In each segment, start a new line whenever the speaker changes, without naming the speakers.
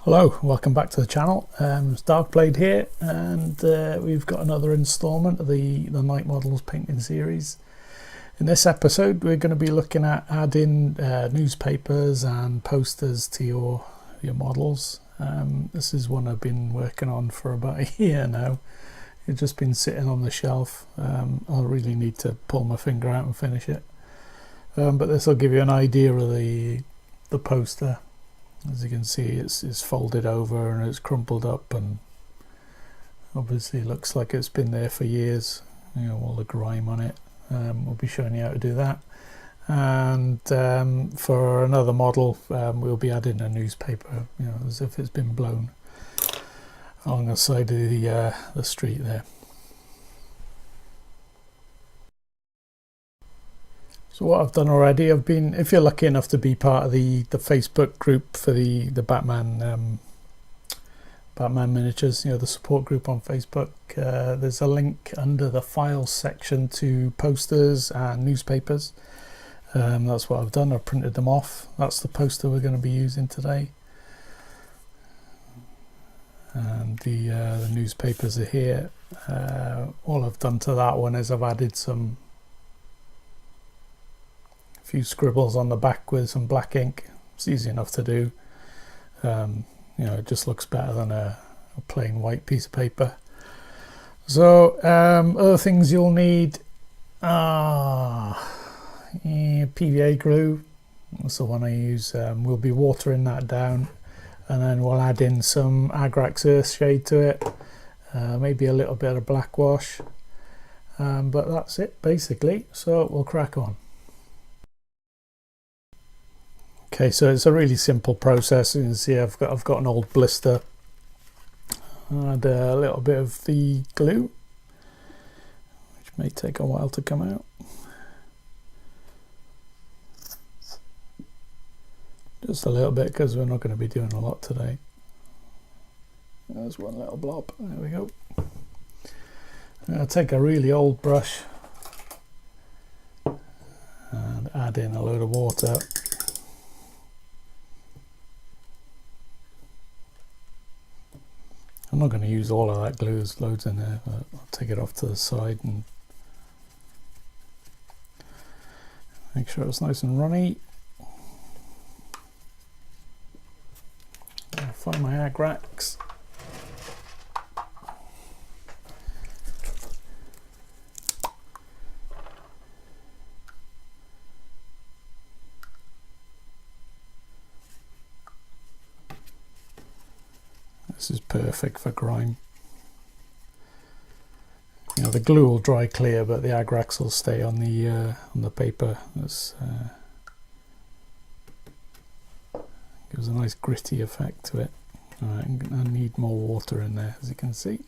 Hello, welcome back to the channel. It's Darkblade here, and we've got another installment of the Night Models painting series. In this episode we're going to be looking at adding newspapers and posters to your models. This is one I've been working on for about a year now. It's just been sitting on the shelf. I'll really need to pull my finger out and finish it. But this will give you an idea of the poster. As you can see, it's folded over and it's crumpled up, and obviously looks like it's been there for years. You know, all the grime on it. We'll be showing you how to do that. And for another model, we'll be adding a newspaper, you know, as if it's been blown along the side of the street there. So what I've done already, if you're lucky enough to be part of the Facebook group for the Batman miniatures, you know, the support group on Facebook, there's a link under the files section to posters and newspapers. That's what I've done. I've printed them off. That's the poster we're going to be using today. And the newspapers are here. All I've done to that one is I've added few scribbles on the back with some black ink. It's easy enough to do. You know, it just looks better than a plain white piece of paper. So other things you'll need are PVA glue. That's the one I use. We'll be watering that down, and then we'll add in some Agrax Earthshade to it, maybe a little bit of black wash, but that's it basically. So we'll crack on. Okay, so it's a really simple process. You can see I've got an old blister. Add a little bit of the glue, which may take a while to come out. Just a little bit, because we're not going to be doing a lot today. There's one little blob. There we go. I'll take a really old brush and add in a load of water. I'm not going to use all of that glue, there's loads in there, but I'll take it off to the side and make sure it's nice and runny. I'll find my Agrax. This is perfect for grime. You know, the glue will dry clear, but the Agrax will stay on the paper. This gives a nice gritty effect to it. Alright, I need more water in there, as you can see.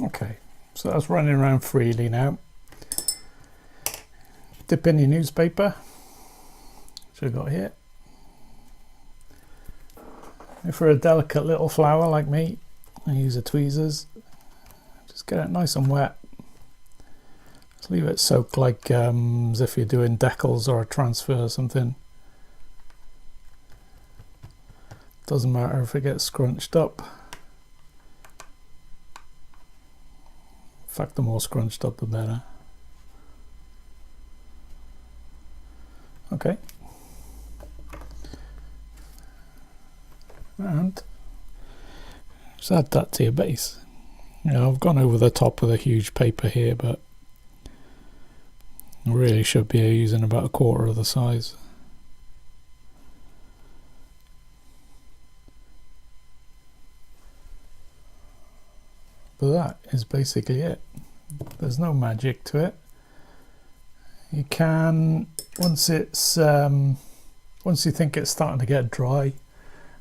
Okay, so that's running around freely now. Dip in your newspaper, which I've got here. If you're a delicate little flower like me, I use a tweezers. Just get it nice and wet. Just leave it soaked like as if you're doing decals or a transfer or something. Doesn't matter if it gets scrunched up. In fact, the more scrunched up the better. Okay, and just add that to your base. You know, I've gone over the top with a huge paper here, but I really should be using about 1/4 of the size. But that is basically it. There's no magic to it. You can, once you think it's starting to get dry,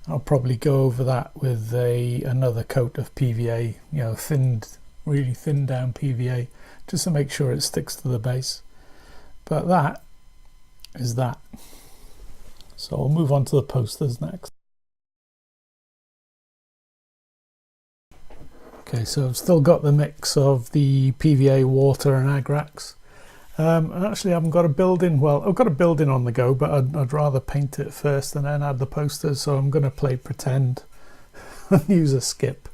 I'll probably go over that with another coat of PVA, you know, really thinned down PVA, just to make sure it sticks to the base. But that is that. So we'll move on to the posters next. Okay, so I've still got the mix of the PVA, water and Agrax. Actually, I haven't got a building. Well, I've got a building on the go, but I'd rather paint it first and then add the posters. So I'm going to play pretend and use a skip.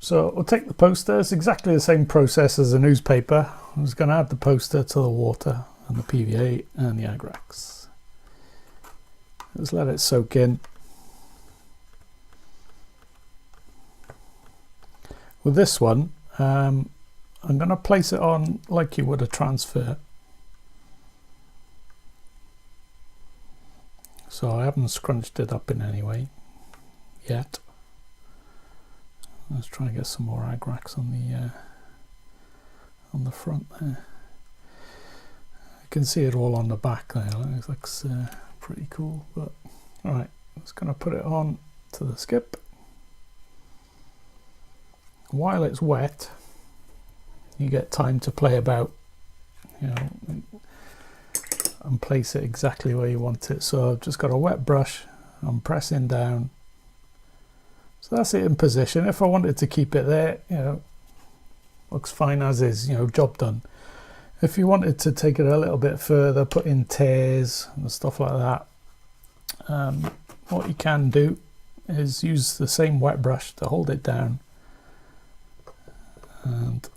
So we'll take the posters, exactly the same process as a newspaper. I'm just going to add the poster to the water and the PVA and the Agrax. Just let it soak in. With this one, I'm going to place it on like you would a transfer. So I haven't scrunched it up in any way yet. Let's try and get some more Agrax on the front there. You can see it all on the back there. It looks pretty cool. But all right, I'm just going to put it on to the skip. While it's wet, you get time to play about, you know, and place it exactly where you want it. So I've just got a wet brush, I'm pressing down. So that's it in position. If I wanted to keep it there, you know, looks fine as is, you know, job done. If you wanted to take it a little bit further, put in tears and stuff like that, what you can do is use the same wet brush to hold it down and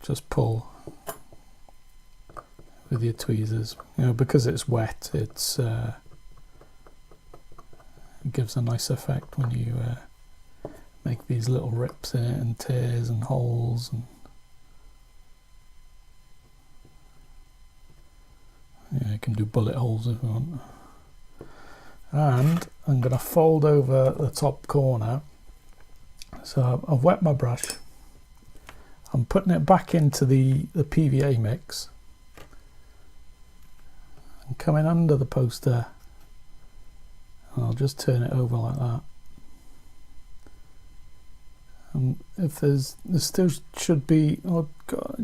just pull with your tweezers. You know, because it's wet, it gives a nice effect when you make these little rips in it and tears and holes. And yeah, you can do bullet holes if you want. And I'm going to fold over the top corner. So I've wet my brush. I'm putting it back into the PVA mix. And coming under the poster, and I'll just turn it over like that. And if there still should be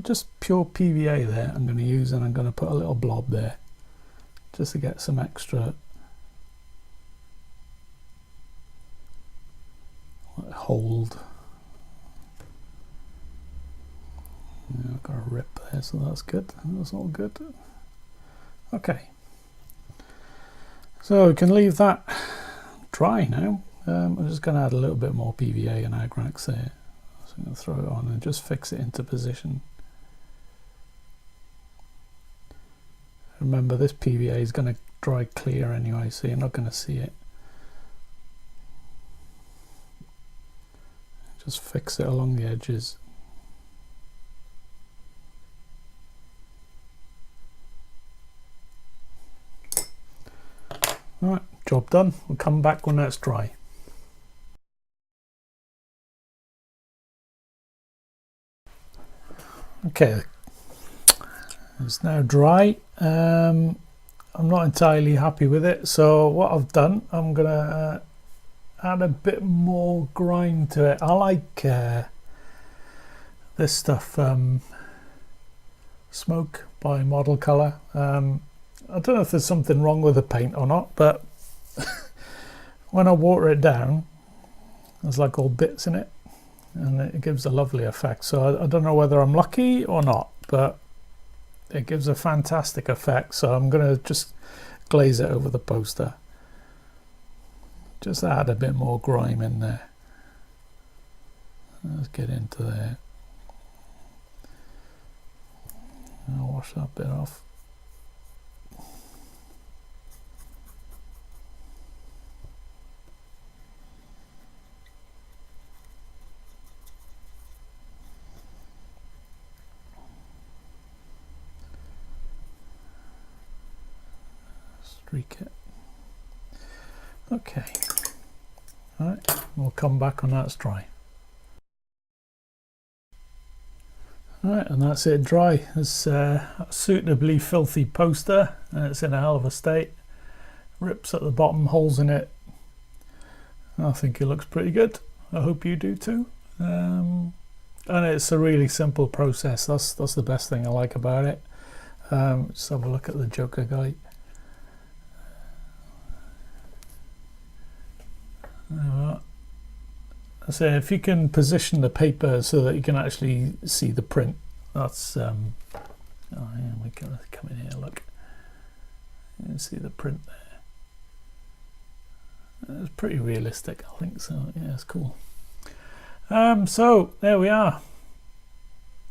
just pure PVA there I'm going to use, and I'm going to put a little blob there just to get some extra hold. Yeah, I've got a rip there, so that's good. That's all good. Okay, so we can leave that dry now. I'm just going to add a little bit more PVA and Agrax there. So I'm going to throw it on and just fix it into position. Remember, this PVA is going to dry clear anyway, so you're not going to see it. Just fix it along the edges. Alright, job done. We'll come back when that's dry. Okay, it's now dry. I'm not entirely happy with it, so what I've done, I'm gonna add a bit more grime to it. I like this stuff, Smoke by Model Color. I don't know if there's something wrong with the paint or not, but when I water it down, there's like all bits in it, and it gives a lovely effect. So I don't know whether I'm lucky or not, but it gives a fantastic effect. So I'm going to just glaze it over the poster. Just add a bit more grime in there. Let's get into there. I'll wash that bit off. Streak it. Okay. All right, we'll come back when that's dry. Alright, and that's it dry. It's a suitably filthy poster, and it's in a hell of a state. Rips at the bottom, holes in it. I think it looks pretty good. I hope you do too. And it's a really simple process. That's the best thing I like about it. Just have a look at the Joker guy. So if you can position the paper so that you can actually see the print, that's oh yeah, we can come in here, look, you can see the print there. It's pretty realistic, I think, so yeah, it's cool. So there we are.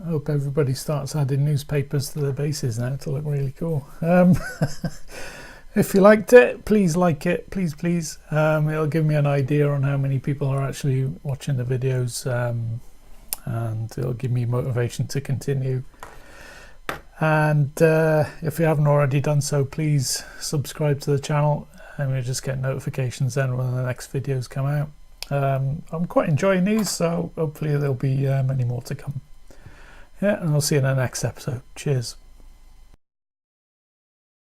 I hope everybody starts adding newspapers to their bases now to look really cool. If you liked it, please like it, please. It'll give me an idea on how many people are actually watching the videos, and it'll give me motivation to continue. And if you haven't already done so, please subscribe to the channel, and you'll just get notifications then when the next videos come out. I'm quite enjoying these, so hopefully there'll be many more to come. Yeah, and I'll see you in the next episode. Cheers.